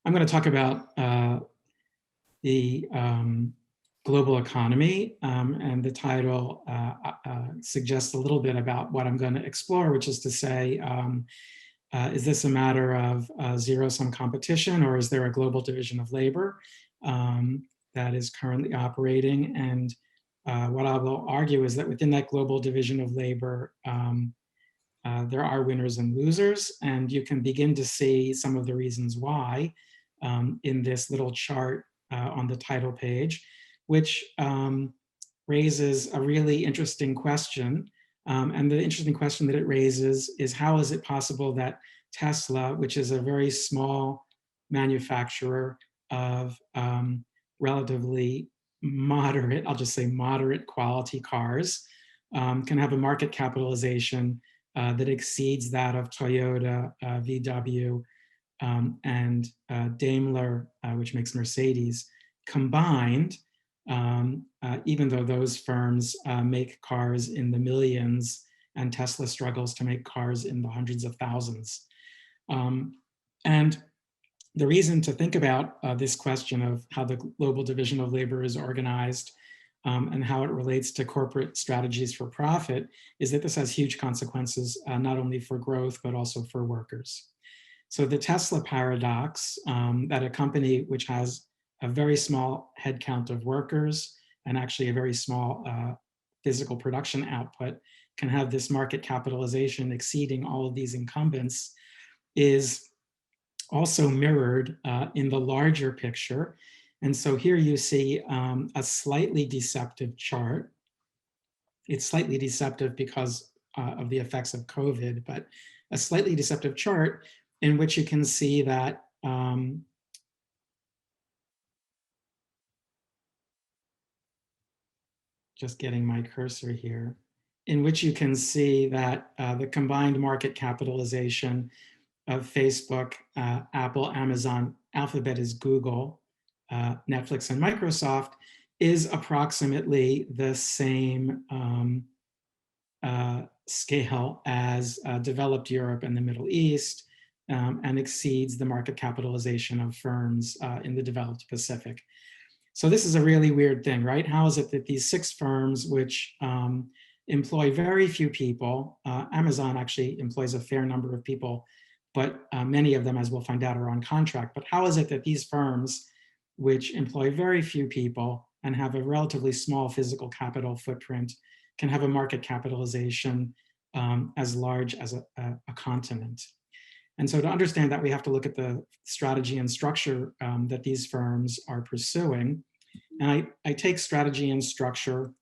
I'm going to talk about the global economy, and the title suggests a little bit about what I'm going to explore, which is to say, is this a matter of zero-sum competition, or is there a global division of labor that is currently operating? And what I will argue is that within that global division of labor, there are winners and losers, and you can begin to see some of the reasons why in this little chart on the title page, which raises a really interesting question. And the interesting question that it raises is, how is it possible that Tesla, which is a very small manufacturer of relatively moderate, I'll just say moderate quality cars, can have a market capitalization that exceeds that of Toyota, VW, and Daimler, which makes Mercedes, combined, even though those firms make cars in the millions and Tesla struggles to make cars in the hundreds of thousands. And the reason to think about this question of how the global division of labor is organized and how it relates to corporate strategies for profit is that this has huge consequences, not only for growth, but also for workers. So the Tesla paradox, that a company which has a very small headcount of workers and actually a very small physical production output can have this market capitalization exceeding all of these incumbents, is also mirrored in the larger picture. And so here you see a slightly deceptive chart. It's slightly deceptive because of the effects of COVID, but a slightly deceptive chart in which you can see that just getting my cursor here, in which you can see that the combined market capitalization of Facebook, Apple, Amazon, Alphabet is Google, Netflix, and Microsoft is approximately the same scale as developed Europe and the Middle East, and exceeds the market capitalization of firms in the developed Pacific. So this is a really weird thing, right? How is it that these 6 firms, which employ very few people, Amazon actually employs a fair number of people, but many of them, as we'll find out, are on contract. But how is it that these firms, which employ very few people and have a relatively small physical capital footprint, can have a market capitalization as large as a continent? And so to understand that, we have to look at the strategy and structure that these firms are pursuing. And I take strategy and structure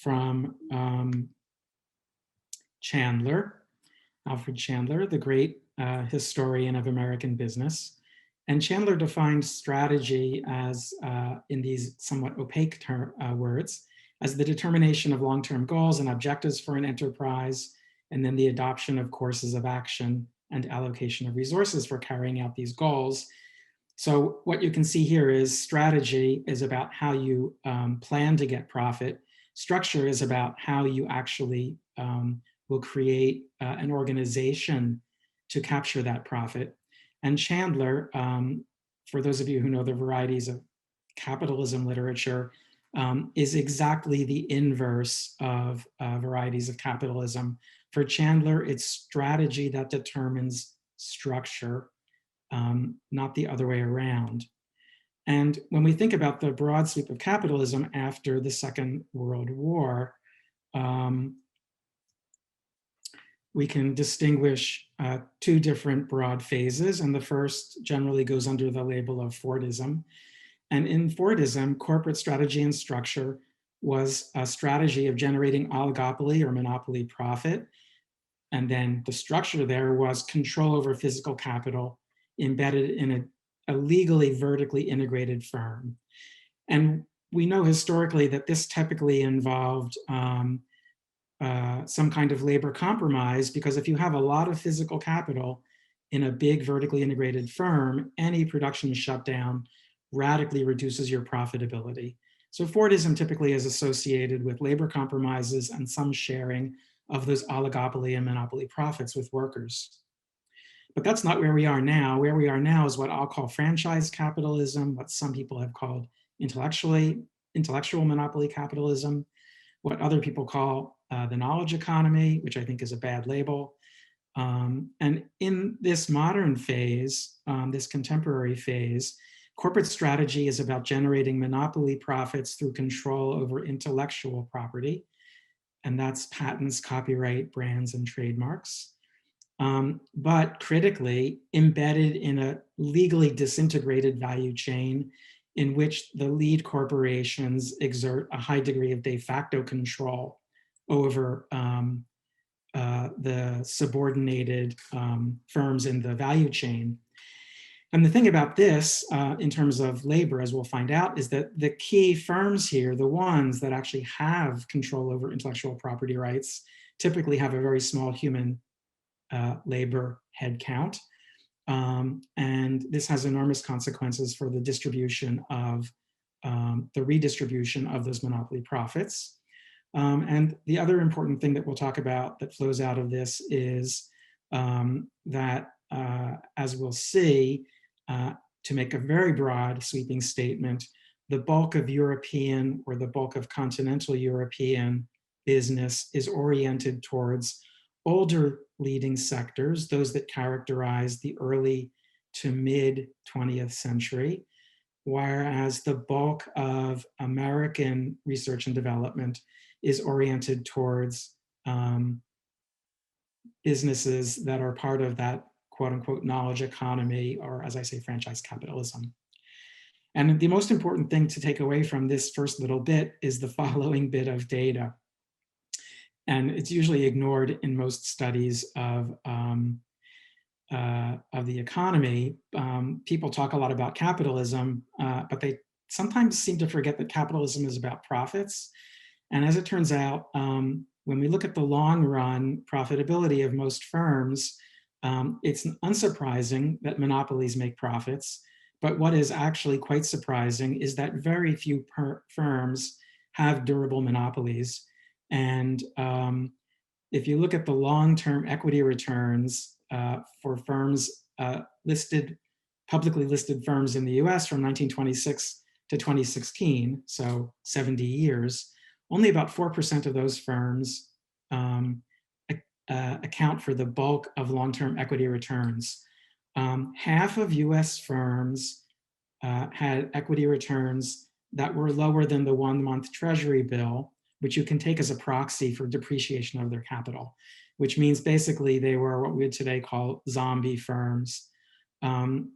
from Chandler, Alfred Chandler, the great historian of American business. And Chandler defined strategy as, in these somewhat opaque words, as the determination of long-term goals and objectives for an enterprise, and then the adoption of courses of action and allocation of resources for carrying out these goals. So what you can see here is strategy is about how you plan to get profit. Structure is about how you actually will create an organization to capture that profit. And Chandler, for those of you who know the varieties of capitalism literature, is exactly the inverse of varieties of capitalism. For Chandler, it's strategy that determines structure, not the other way around. And when we think about the broad sweep of capitalism after the Second World War, we can distinguish 2 different broad phases. And the first generally goes under the label of Fordism. And in Fordism, corporate strategy and structure was a strategy of generating oligopoly or monopoly profit. And then the structure there was control over physical capital embedded in a legally vertically integrated firm. And we know historically that this typically involved some kind of labor compromise, because if you have a lot of physical capital in a big vertically integrated firm, any production shutdown radically reduces your profitability. So Fordism typically is associated with labor compromises and some sharing of those oligopoly and monopoly profits with workers. But that's not where we are now. Where we are now is what I'll call franchise capitalism, what some people have called intellectual monopoly capitalism, what other people call the knowledge economy, which I think is a bad label. And in this modern phase, this contemporary phase, corporate strategy is about generating monopoly profits through control over intellectual property, and that's patents, copyright, brands, and trademarks. But critically, embedded in a legally disintegrated value chain in which the lead corporations exert a high degree of de facto control over the subordinated firms in the value chain. And the thing about this, in terms of labor, as we'll find out, is that the key firms here, the ones that actually have control over intellectual property rights, typically have a very small human labor headcount. And this has enormous consequences for the distribution of, the redistribution of those monopoly profits. And the other important thing that we'll talk about that flows out of this is that, as we'll see, to make a very broad sweeping statement, the bulk of European or the bulk of continental European business is oriented towards older leading sectors, those that characterize the early to mid 20th century, whereas the bulk of American research and development is oriented towards businesses that are part of that quote unquote knowledge economy, or as I say, franchise capitalism. And the most important thing to take away from this first little bit is the following bit of data. And it's usually ignored in most studies of the economy. People talk a lot about capitalism, but they sometimes seem to forget that capitalism is about profits. And as it turns out, when we look at the long run profitability of most firms, it's unsurprising that monopolies make profits. But what is actually quite surprising is that very few firms have durable monopolies. And if you look at the long-term equity returns for firms publicly listed firms in the US from 1926 to 2016, so 70 years, only about 4% of those firms account for the bulk of long-term equity returns. Half of US firms had equity returns that were lower than the 1-month Treasury bill, which you can take as a proxy for depreciation of their capital, which means basically they were what we would today call zombie firms. The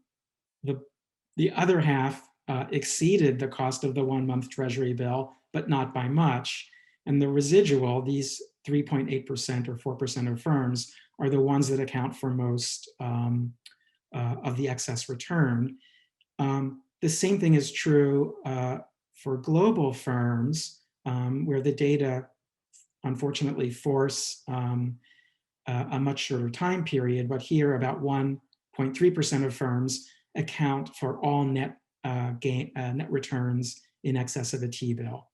other half exceeded the cost of the 1-month Treasury bill, but not by much. And the residual, these 3.8% or 4% of firms, are the ones that account for most of the excess return. The same thing is true for global firms, where the data unfortunately force a much shorter time period, but here about 1.3% of firms account for all net returns in excess of a T-bill.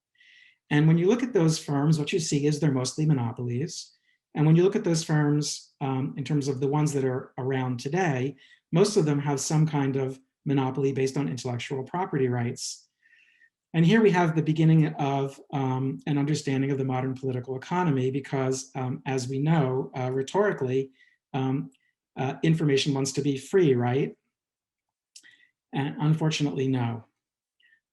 And when you look at those firms, what you see is they're mostly monopolies. And when you look at those firms in terms of the ones that are around today, most of them have some kind of monopoly based on intellectual property rights. And here we have the beginning of an understanding of the modern political economy, because as we know, rhetorically, information wants to be free, right? And unfortunately, no.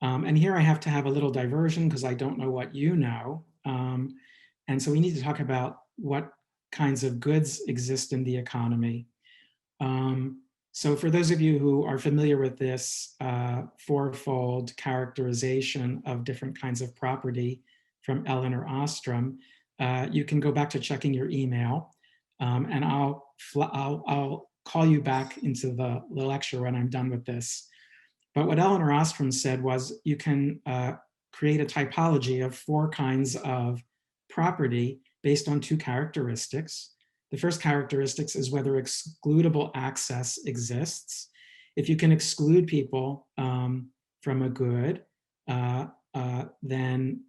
And here I have to have a little diversion because I don't know what you know. And so we need to talk about what kinds of goods exist in the economy. So for those of you who are familiar with this fourfold characterization of different kinds of property from Eleanor Ostrom, you can go back to checking your email, and I'll call you back into the lecture when I'm done with this. But what Eleanor Ostrom said was you can create a typology of 4 kinds of property based on 2 characteristics. The first characteristic is whether excludable access exists. If you can exclude people from a good, then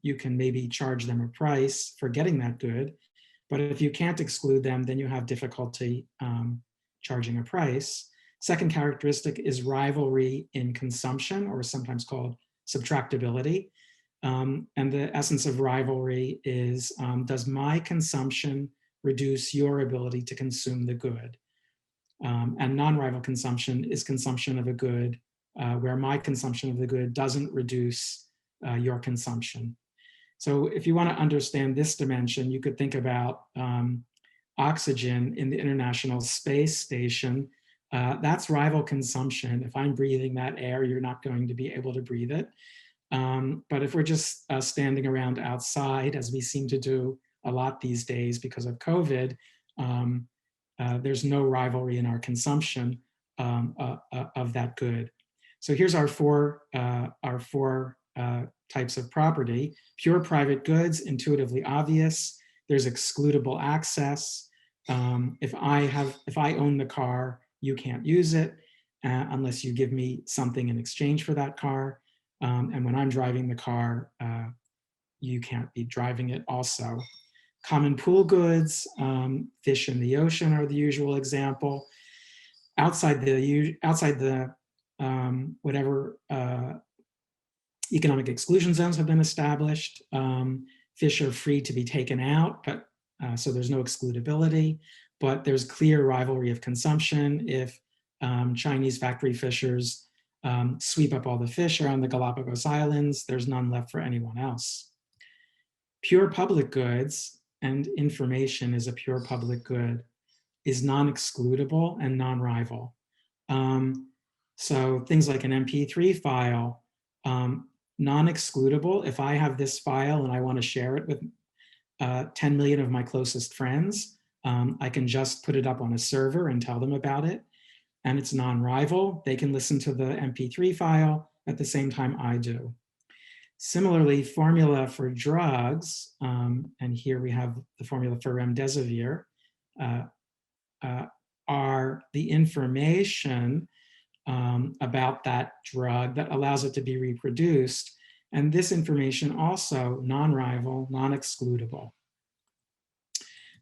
you can maybe charge them a price for getting that good. But if you can't exclude them, then you have difficulty charging a price. Second characteristic is rivalry in consumption, or sometimes called subtractability. And the essence of rivalry is, does my consumption reduce your ability to consume the good? And non-rival consumption is consumption of a good where my consumption of the good doesn't reduce your consumption. So if you want to understand this dimension, you could think about oxygen in the International Space Station. That's rival consumption. If I'm breathing that air, you're not going to be able to breathe it. But if we're just standing around outside, as we seem to do a lot these days because of COVID, there's no rivalry in our consumption of that good. So here's our four types of property. Pure private goods, intuitively obvious. There's excludable access. If I own the car, you can't use it unless you give me something in exchange for that car. And when I'm driving the car, you can't be driving it also. Common pool goods, fish in the ocean are the usual example. Outside the whatever economic exclusion zones have been established, fish are free to be taken out, but so there's no excludability, but there's clear rivalry of consumption. If Chinese factory fishers sweep up all the fish around the Galapagos Islands, there's none left for anyone else. Pure public goods, and information is a pure public good, is non-excludable and non-rival. So things like an MP3 file, non-excludable. If I have this file and I want to share it with 10 million of my closest friends, I can just put it up on a server and tell them about it. And it's non-rival. They can listen to the MP3 file at the same time I do. Similarly, formula for drugs, and here we have the formula for remdesivir, are the information about that drug that allows it to be reproduced. And this information also non-rival, non-excludable.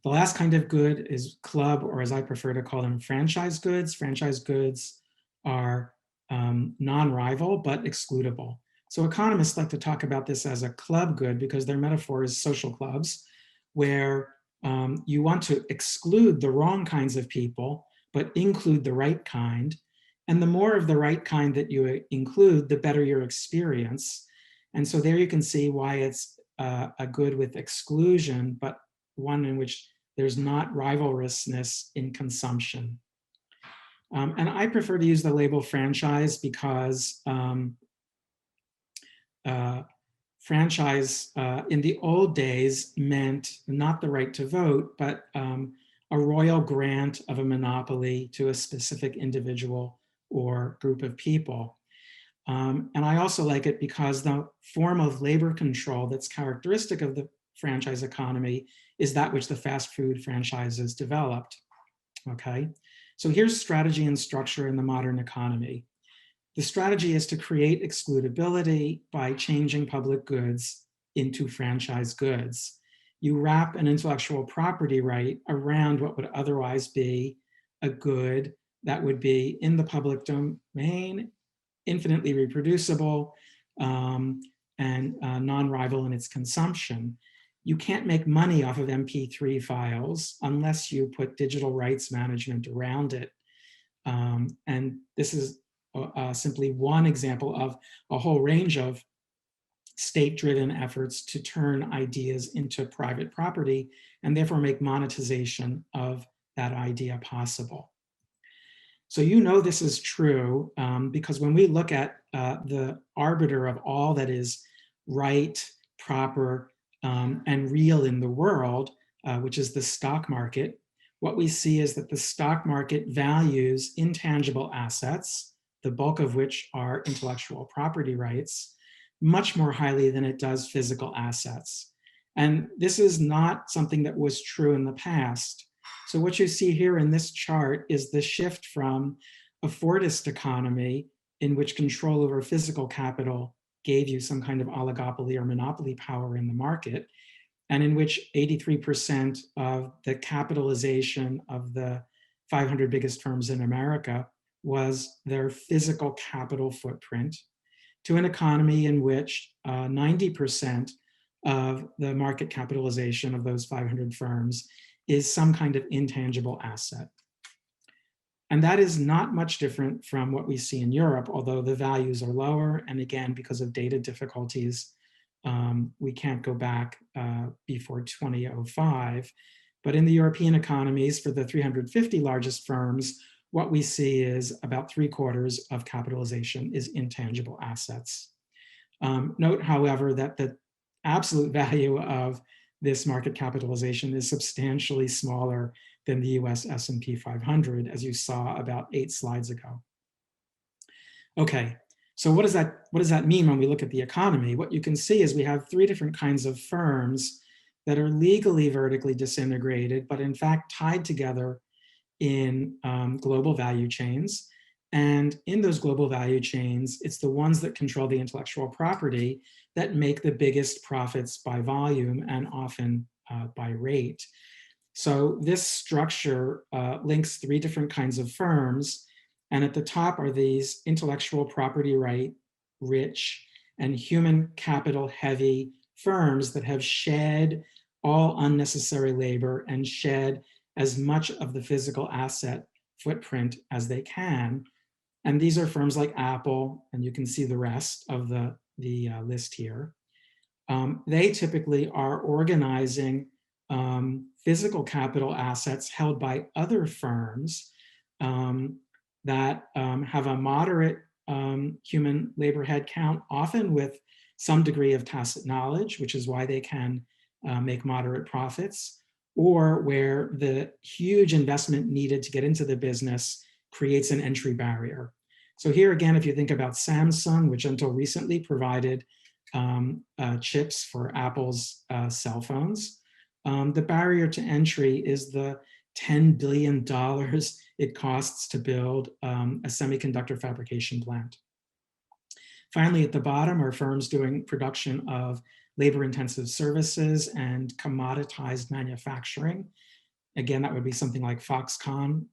The last kind of good is club, or as I prefer to call them, franchise goods. Franchise goods are non-rival but excludable. So economists like to talk about this as a club good because their metaphor is social clubs, where you want to exclude the wrong kinds of people, but include the right kind. And the more of the right kind that you include, the better your experience. And so there you can see why it's a good with exclusion, but one in which there's not rivalrousness in consumption. And I prefer to use the label franchise because franchise in the old days meant not the right to vote, but a royal grant of a monopoly to a specific individual or group of people. And I also like it because the form of labor control that's characteristic of the franchise economy is that which the fast food franchises developed, okay? So here's strategy and structure in the modern economy. The strategy is to create excludability by changing public goods into franchise goods. You wrap an intellectual property right around what would otherwise be a good that would be in the public domain, infinitely reproducible, and non-rival in its consumption. You can't make money off of MP3 files unless you put digital rights management around it. And this is simply one example of a whole range of state-driven efforts to turn ideas into private property and therefore make monetization of that idea possible. So you know this is true because when we look at the arbiter of all that is right, proper, and real in the world, which is the stock market, what we see is that the stock market values intangible assets, the bulk of which are intellectual property rights, much more highly than it does physical assets. And this is not something that was true in the past. So what you see here in this chart is the shift from a Fordist economy in which control over physical capital gave you some kind of oligopoly or monopoly power in the market, and in which 83% of the capitalization of the 500 biggest firms in America was their physical capital footprint to an economy in which 90% of the market capitalization of those 500 firms is some kind of intangible asset. And that is not much different from what we see in Europe, although the values are lower. And again, because of data difficulties, we can't go back before 2005. But in the European economies, for the 350 largest firms, what we see is about 3/4 of capitalization is intangible assets. Note, however, that the absolute value of this market capitalization is substantially smaller than the US S&P 500, as you saw about 8 slides ago. Okay, so what does that mean when we look at the economy? What you can see is we have 3 different kinds of firms that are legally vertically disintegrated, but in fact tied together in global value chains. And in those global value chains, it's the ones that control the intellectual property that make the biggest profits by volume and often by rate. So this structure links 3 different kinds of firms. And at the top are these intellectual property right rich and human capital heavy firms that have shed all unnecessary labor and shed as much of the physical asset footprint as they can. And these are firms like Apple, and you can see the rest of the list here. They typically are organizing physical capital assets held by other firms that have a moderate human labor headcount, often with some degree of tacit knowledge, which is why they can make moderate profits, or where the huge investment needed to get into the business creates an entry barrier. So here again, if you think about Samsung, which until recently provided chips for Apple's cell phones, the barrier to entry is the $10 billion it costs to build a semiconductor fabrication plant. Finally, at the bottom are firms doing production of labor-intensive services and commoditized manufacturing. Again, that would be something like Foxconn,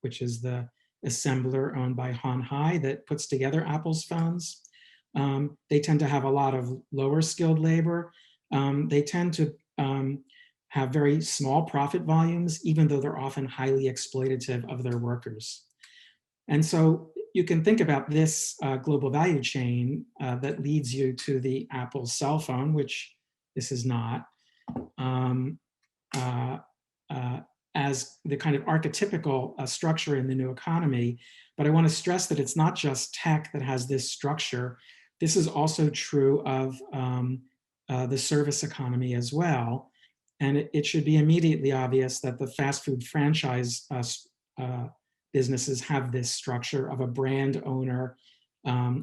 which is the assembler owned by Hon Hai that puts together Apple's phones. They tend to have a lot of lower skilled labor. They tend to have very small profit volumes, even though they're often highly exploitative of their workers. And so you can think about this global value chain that leads you to the Apple cell phone, which this is not, as the kind of archetypical structure in the new economy. But I want to stress that it's not just tech that has this structure. This is also true of the service economy as well. And it should be immediately obvious that the fast food franchise businesses have this structure of a brand owner,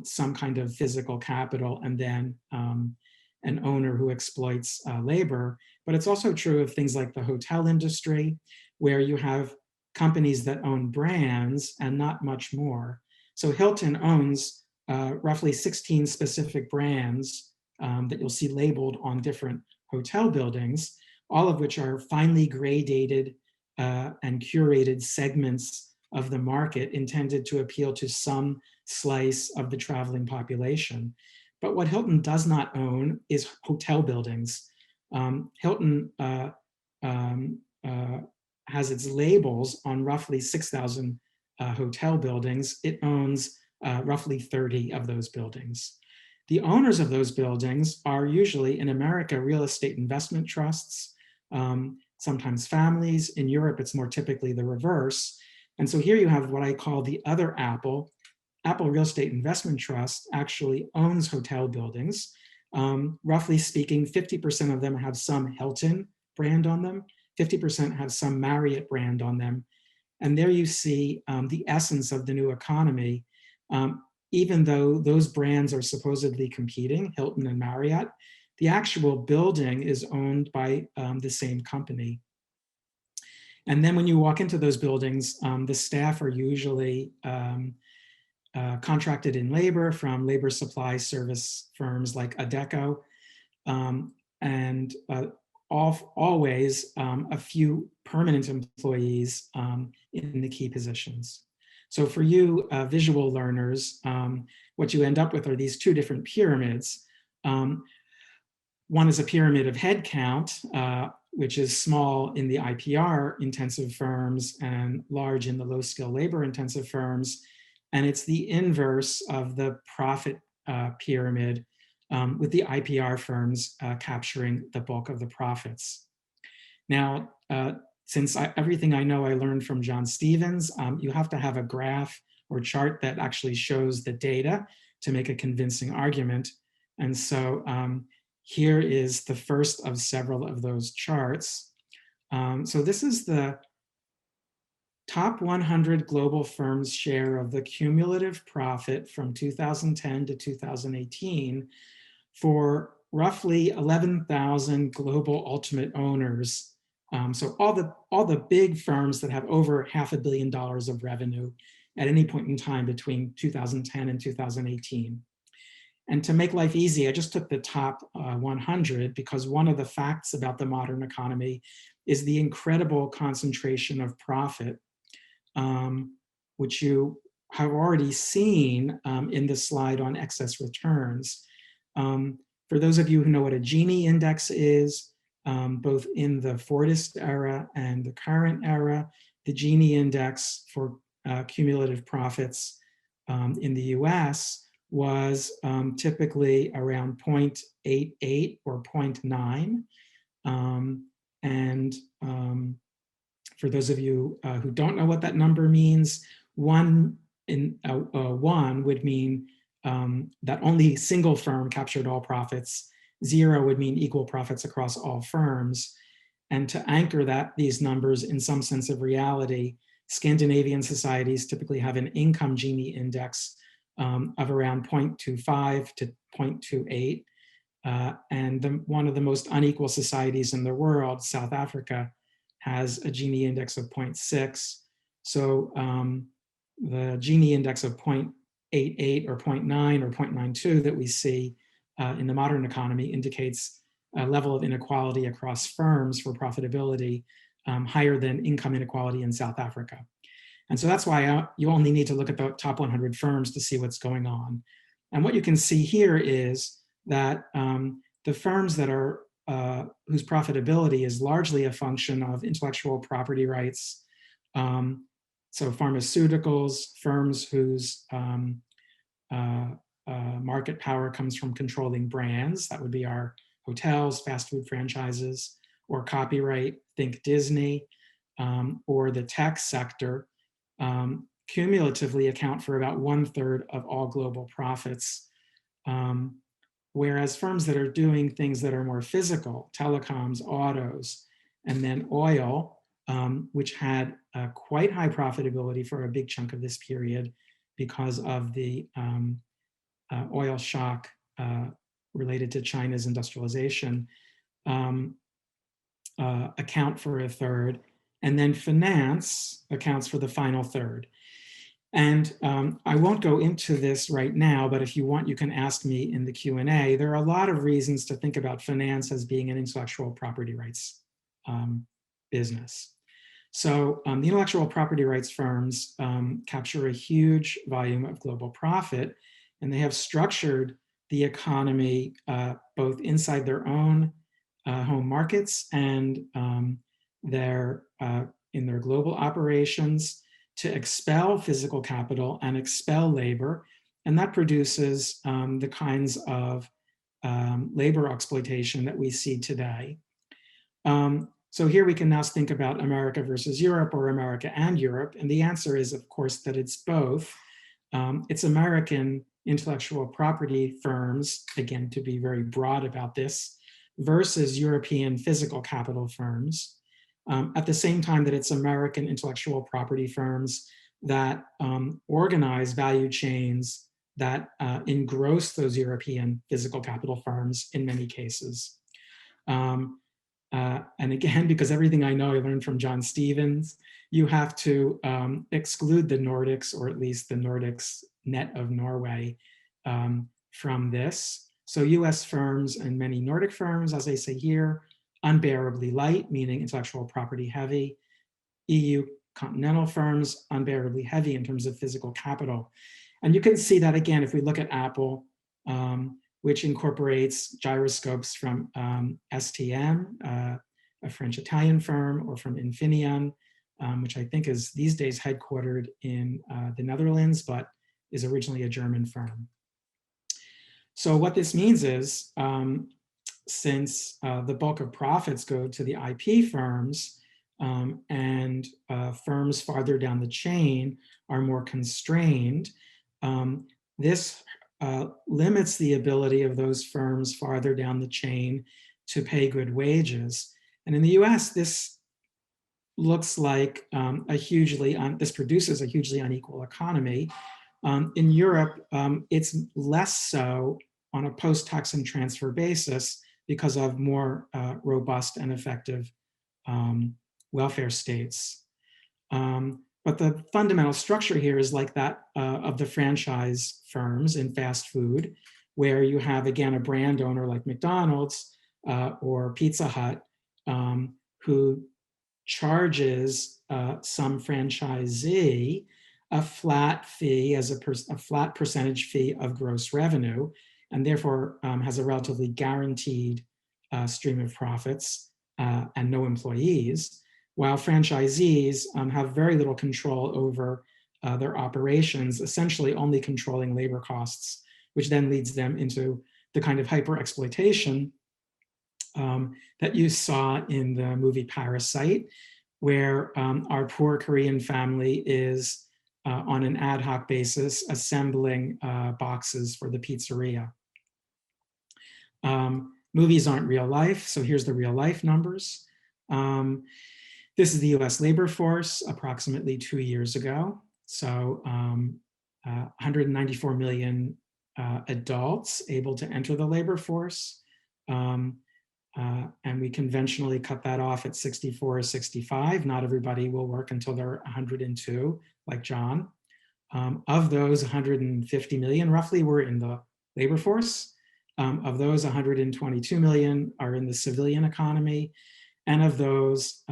some kind of physical capital, and then an owner who exploits labor. But it's also true of things like the hotel industry, where you have companies that own brands and not much more. So Hilton owns roughly 16 specific brands that you'll see labeled on different hotel buildings, all of which are finely gradated and curated segments of the market intended to appeal to some slice of the traveling population. But what Hilton does not own is hotel buildings. Hilton has its labels on roughly 6,000 hotel buildings. It owns roughly 30 of those buildings. The owners of those buildings are usually, in America, real estate investment trusts, sometimes families. In Europe, it's more typically the reverse. And so here you have what I call the other Apple. Apple Real Estate Investment Trust actually owns hotel buildings. Roughly speaking, 50% of them have some Hilton brand on them, 50% have some Marriott brand on them. And there you see the essence of the new economy. Even though those brands are supposedly competing, Hilton and Marriott, the actual building is owned by the same company. And then when you walk into those buildings, the staff are usually contracted in labor from labor supply service firms like Adecco. And always a few permanent employees in the key positions. So for you visual learners, what you end up with are these two different pyramids. One is a pyramid of headcount, which is small in the IPR intensive firms and large in the low skill labor intensive firms. And it's the inverse of the profit pyramid, with the IPR firms capturing the bulk of the profits. Now, since everything I know I learned from John Stevens, you have to have a graph or chart that actually shows the data to make a convincing argument. And so here is the first of several of those charts. So this is the top 100 global firms' share of the cumulative profit from 2010 to 2018 for roughly 11,000 global ultimate owners. So all the big firms that have over $500 million of revenue at any point in time between 2010 and 2018. And to make life easy, I just took the top 100 because one of the facts about the modern economy is the incredible concentration of profit, which you have already seen in the slide on excess returns. For those of you who know what a Gini index is, both in the Fordist era and the current era, the Gini index for cumulative profits in the US was typically around 0.88 or 0.9. For those of you who don't know what that number means, one would mean that only single firm captured all profits. 0 would mean equal profits across all firms. And to anchor these numbers in some sense of reality, Scandinavian societies typically have an income Gini index of around 0.25 to 0.28. And one of the most unequal societies in the world, South Africa, has a Gini index of 0.6. So the Gini index of 0.88 or 0.9 or 0.92 that we see in the modern economy indicates a level of inequality across firms for profitability higher than income inequality in South Africa. And so that's why you only need to look at the top 100 firms to see what's going on. And what you can see here is that the firms that are whose profitability is largely a function of intellectual property rights. So pharmaceuticals, firms whose market power comes from controlling brands, that would be our hotels, fast food franchises, or copyright, think Disney, or the tech sector, cumulatively account for about 1/3 of all global profits. Whereas firms that are doing things that are more physical, telecoms, autos, and then oil, which had quite high profitability for a big chunk of this period because of the oil shock related to China's industrialization, account for 1/3, and then finance accounts for the final 1/3. And I won't go into this right now, but if you want, you can ask me in the Q&A. There are a lot of reasons to think about finance as being an intellectual property rights business. So the intellectual property rights firms capture a huge volume of global profit, and they have structured the economy both inside their own home markets and in their global operations to expel physical capital and expel labor. And that produces the kinds of labor exploitation that we see today. So here we can now think about America versus Europe or America and Europe. And the answer is, of course, that it's both. It's American intellectual property firms, again, to be very broad about this, versus European physical capital firms. At the same time that it's American intellectual property firms that organize value chains that engross those European physical capital firms in many cases. And again, because everything I know I learned from John Stevens, you have to exclude the Nordics, or at least the Nordics net of Norway, from this. So US firms and many Nordic firms, as I say here, unbearably light, meaning intellectual property heavy. EU continental firms, unbearably heavy in terms of physical capital. And you can see that again if we look at Apple, which incorporates gyroscopes from STM, a French-Italian firm, or from Infineon, which I think is these days headquartered in the Netherlands, but is originally a German firm. So what this means is, since the bulk of profits go to the IP firms, and firms farther down the chain are more constrained, this limits the ability of those firms farther down the chain to pay good wages. And in the US, this looks like this produces a hugely unequal economy. In Europe, it's less so on a post-tax and transfer basis because of more robust and effective welfare states. But the fundamental structure here is like that of the franchise firms in fast food, where you have, again, a brand owner like McDonald's or Pizza Hut, who charges some franchisee a flat fee as a flat percentage fee of gross revenue, and therefore has a relatively guaranteed stream of profits and no employees, while franchisees have very little control over their operations, essentially only controlling labor costs, which then leads them into the kind of hyper-exploitation that you saw in the movie Parasite, where our poor Korean family is on an ad hoc basis assembling boxes for the pizzeria. Movies aren't real life, so here's the real life numbers. This is the US labor force approximately 2 years ago. So 194 million adults able to enter the labor force. And we conventionally cut that off at 64 or 65. Not everybody will work until they're 102, like John. Of those, 150 million roughly were in the labor force. Of those, 122 million are in the civilian economy. And of those,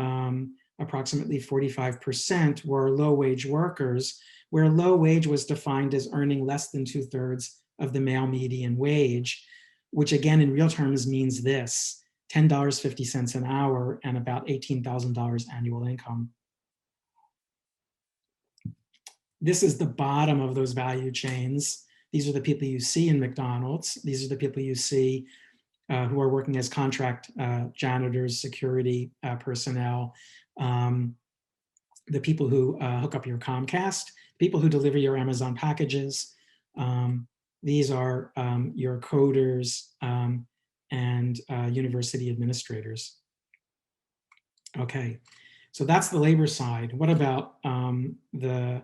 approximately 45% were low-wage workers, where low wage was defined as earning less than 2/3 of the male median wage, which again in real terms means this: $10.50 an hour and about $18,000 annual income. This is the bottom of those value chains. These are the people you see in McDonald's. These are the people you see who are working as contract janitors, security personnel, the people who hook up your Comcast, people who deliver your Amazon packages. These are your coders and university administrators. Okay, so that's the labor side. What about the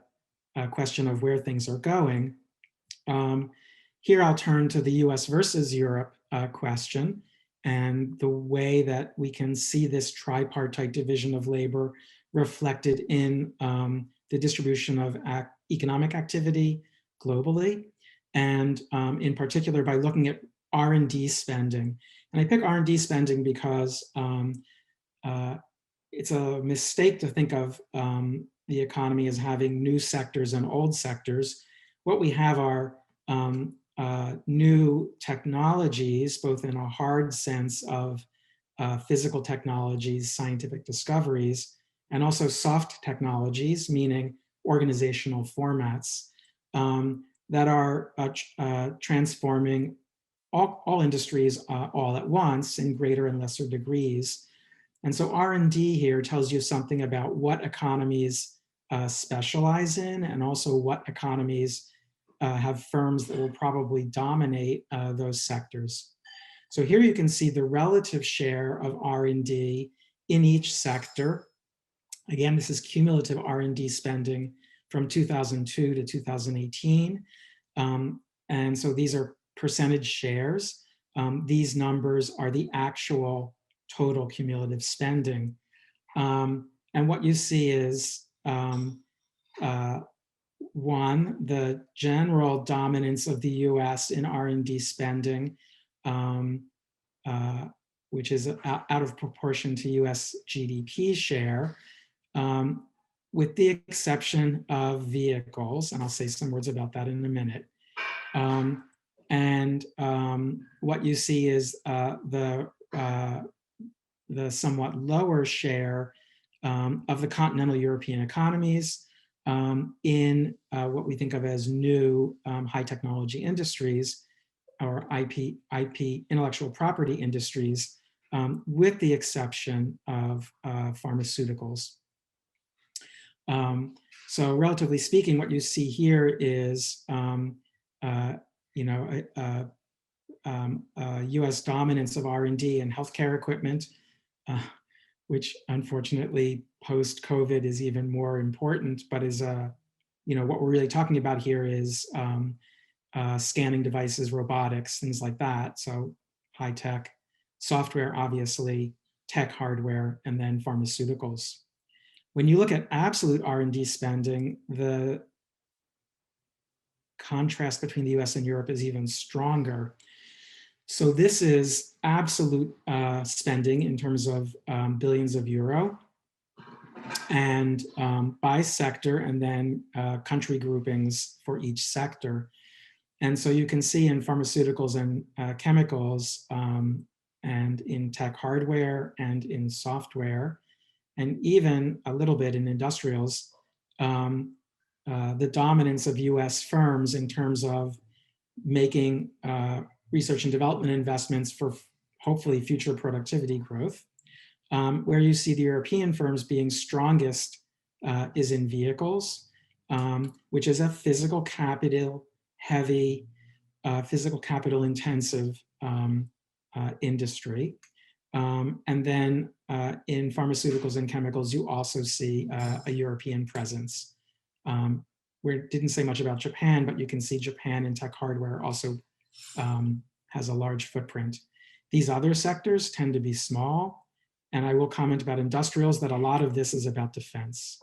question of where things are going? Here I'll turn to the US versus Europe question, and the way that we can see this tripartite division of labor reflected in the distribution of economic activity globally, and in particular by looking at R&D spending. And I pick R&D spending because it's a mistake to think of the economy as having new sectors and old sectors. What we have are new technologies, both in a hard sense of physical technologies, scientific discoveries, and also soft technologies, meaning organizational formats that are transforming all industries all at once in greater and lesser degrees. And so R&D here tells you something about what economies specialize in, and also what economies have firms that will probably dominate those sectors. So here you can see the relative share of R&D in each sector. Again, this is cumulative R&D spending from 2002 to 2018. And so these are percentage shares. These numbers are the actual total cumulative spending. And what you see is one, the general dominance of the US in R&D spending, which is out of proportion to US GDP share, with the exception of vehicles, and I'll say some words about that in a minute. What you see is the somewhat lower share of the continental European economies in what we think of as new high technology industries, or IP, intellectual property industries, with the exception of pharmaceuticals. So relatively speaking, what you see here is US dominance of R&D and healthcare equipment, which unfortunately post-COVID is even more important, but is what we're really talking about here is scanning devices, robotics, things like that. So high tech, software, obviously, tech hardware, and then pharmaceuticals. When you look at absolute R&D spending, the contrast between the US and Europe is even stronger. So this is absolute spending in terms of billions of euro, and by sector, and then country groupings for each sector. And so you can see in pharmaceuticals and chemicals, and in tech hardware and in software, and even a little bit in industrials, the dominance of US firms in terms of making research and development investments for hopefully future productivity growth. Where you see the European firms being strongest is in vehicles, which is a physical capital heavy, physical capital intensive industry. And then in pharmaceuticals and chemicals, you also see a European presence. We didn't say much about Japan, but you can see Japan in tech hardware also has a large footprint. These other sectors tend to be small, and I will comment about industrials that a lot of this is about defense.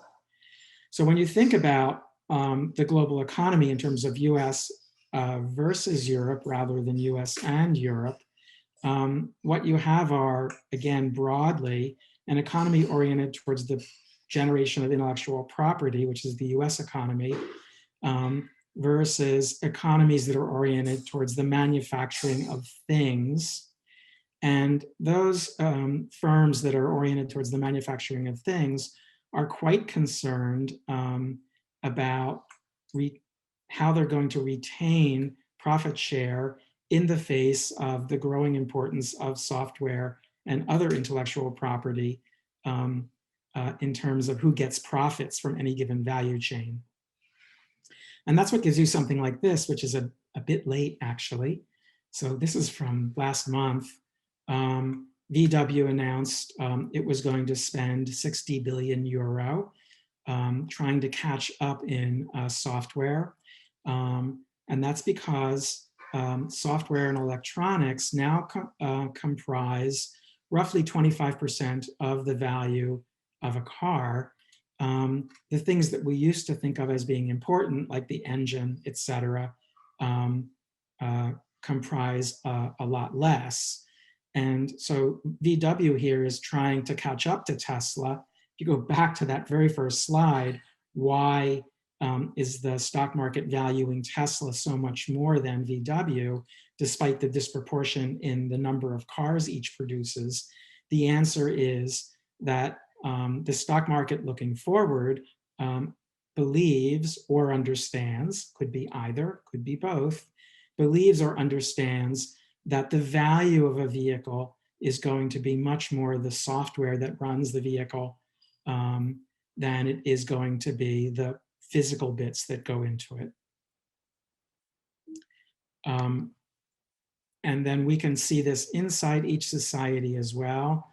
So when you think about the global economy in terms of US versus Europe rather than US and Europe, what you have are, again, broadly, an economy oriented towards the generation of intellectual property, which is the US economy, versus economies that are oriented towards the manufacturing of things. And those firms that are oriented towards the manufacturing of things are quite concerned about how they're going to retain profit share in the face of the growing importance of software and other intellectual property in terms of who gets profits from any given value chain. And that's what gives you something like this, which is a bit late, actually. So this is from last month. VW announced it was going to spend 60 billion euro trying to catch up in software. And that's because software and electronics now comprise roughly 25% of the value of a car. The things that we used to think of as being important, like the engine, et cetera, comprise a lot less. And so VW here is trying to catch up to Tesla. If you go back to that very first slide, why is the stock market valuing Tesla so much more than VW, despite the disproportion in the number of cars each produces? The answer is that the stock market looking forward believes or understands, could be either, could be both, believes or understands that the value of a vehicle is going to be much more the software that runs the vehicle than it is going to be the physical bits that go into it. And then we can see this inside each society as well.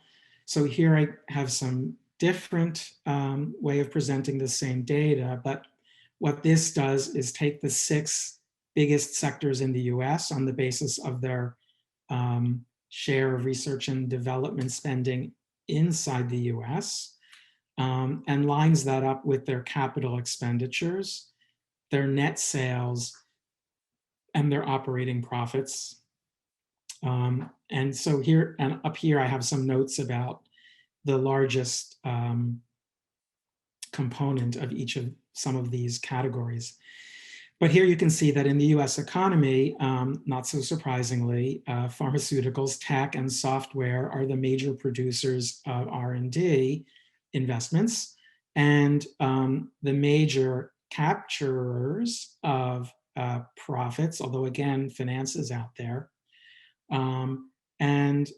So here I have some different way of presenting the same data, but what this does is take the 6 biggest sectors in the US on the basis of their share of research and development spending inside the US, and lines that up with their capital expenditures, their net sales, and their operating profits. And so here and up here, I have some notes about the largest component of each of some of these categories. But here you can see that in the US economy, not so surprisingly, pharmaceuticals, tech, and software are the major producers of R&D investments, and the major capturers of profits, although again, finance is out there. And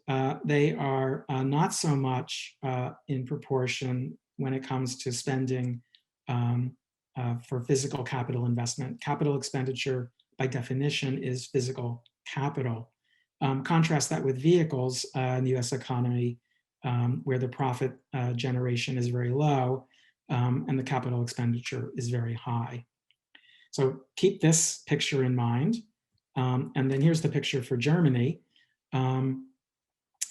they are not so much in proportion when it comes to spending for physical capital investment. Capital expenditure, by definition, is physical capital. Contrast that with vehicles in the US economy, where the profit generation is very low and the capital expenditure is very high. So keep this picture in mind. And then here's the picture for Germany.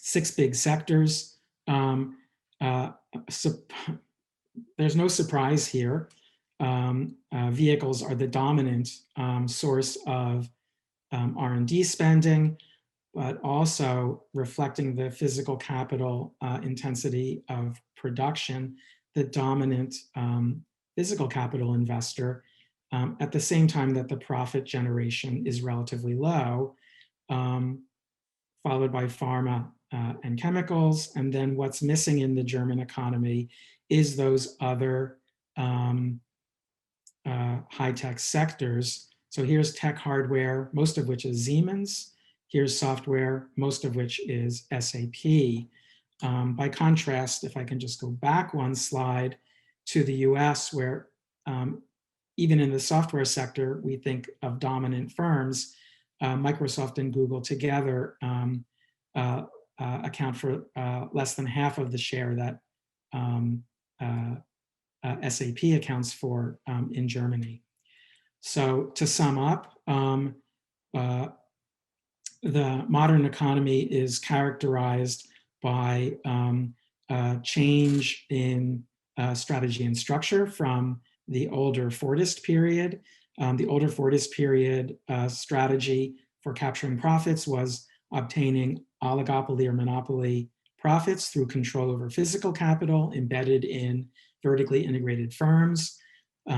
6 big sectors. There's no surprise here. Vehicles are the dominant source of R&D spending, but also reflecting the physical capital intensity of production, the dominant physical capital investor, at the same time that the profit generation is relatively low, followed by pharma and chemicals. And then what's missing in the German economy is those other high-tech sectors. So here's tech hardware, most of which is Siemens. Here's software, most of which is SAP. By contrast, if I can just go back one slide to the US, where even in the software sector, we think of dominant firms. Microsoft and Google together account for less than half of the share that SAP accounts for in Germany. So to sum up, the modern economy is characterized by change in strategy and structure from the older Fordist period. The older Fordist period strategy for capturing profits was obtaining oligopoly or monopoly profits through control over physical capital embedded in vertically integrated firms.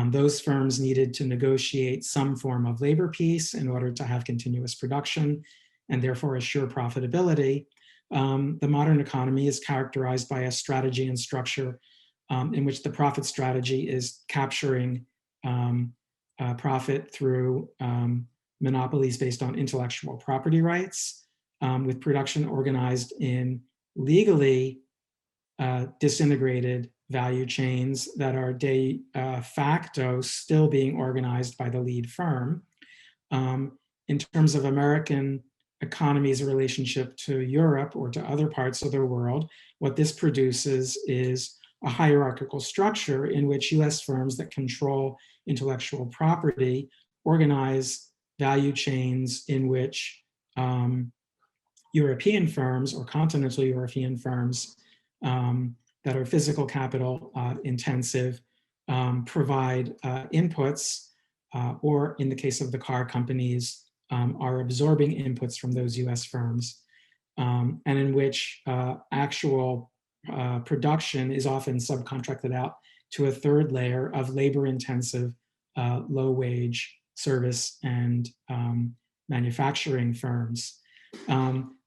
Those firms needed to negotiate some form of labor peace in order to have continuous production and therefore assure profitability. The modern economy is characterized by a strategy and structure in which the profit strategy is capturing profit through monopolies based on intellectual property rights, with production organized in legally disintegrated value chains that are de facto still being organized by the lead firm. In terms of American economy's relationship to Europe or to other parts of the world, what this produces is a hierarchical structure in which US firms that control intellectual property organize value chains in which European firms or continental European firms that are physical capital intensive provide inputs, or in the case of the car companies, are absorbing inputs from those US firms, and in which actual production is often subcontracted out to a third layer of labor-intensive, low-wage service and manufacturing firms.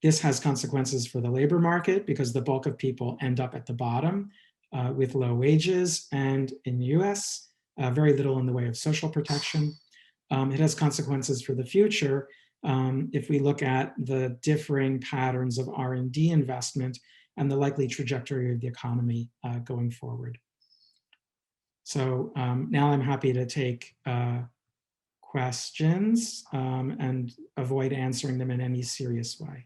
This has consequences for the labor market because the bulk of people end up at the bottom with low wages, and in the US, very little in the way of social protection. It has consequences for the future if we look at the differing patterns of R&D investment and the likely trajectory of the economy going forward. So now I'm happy to take questions and avoid answering them in any serious way.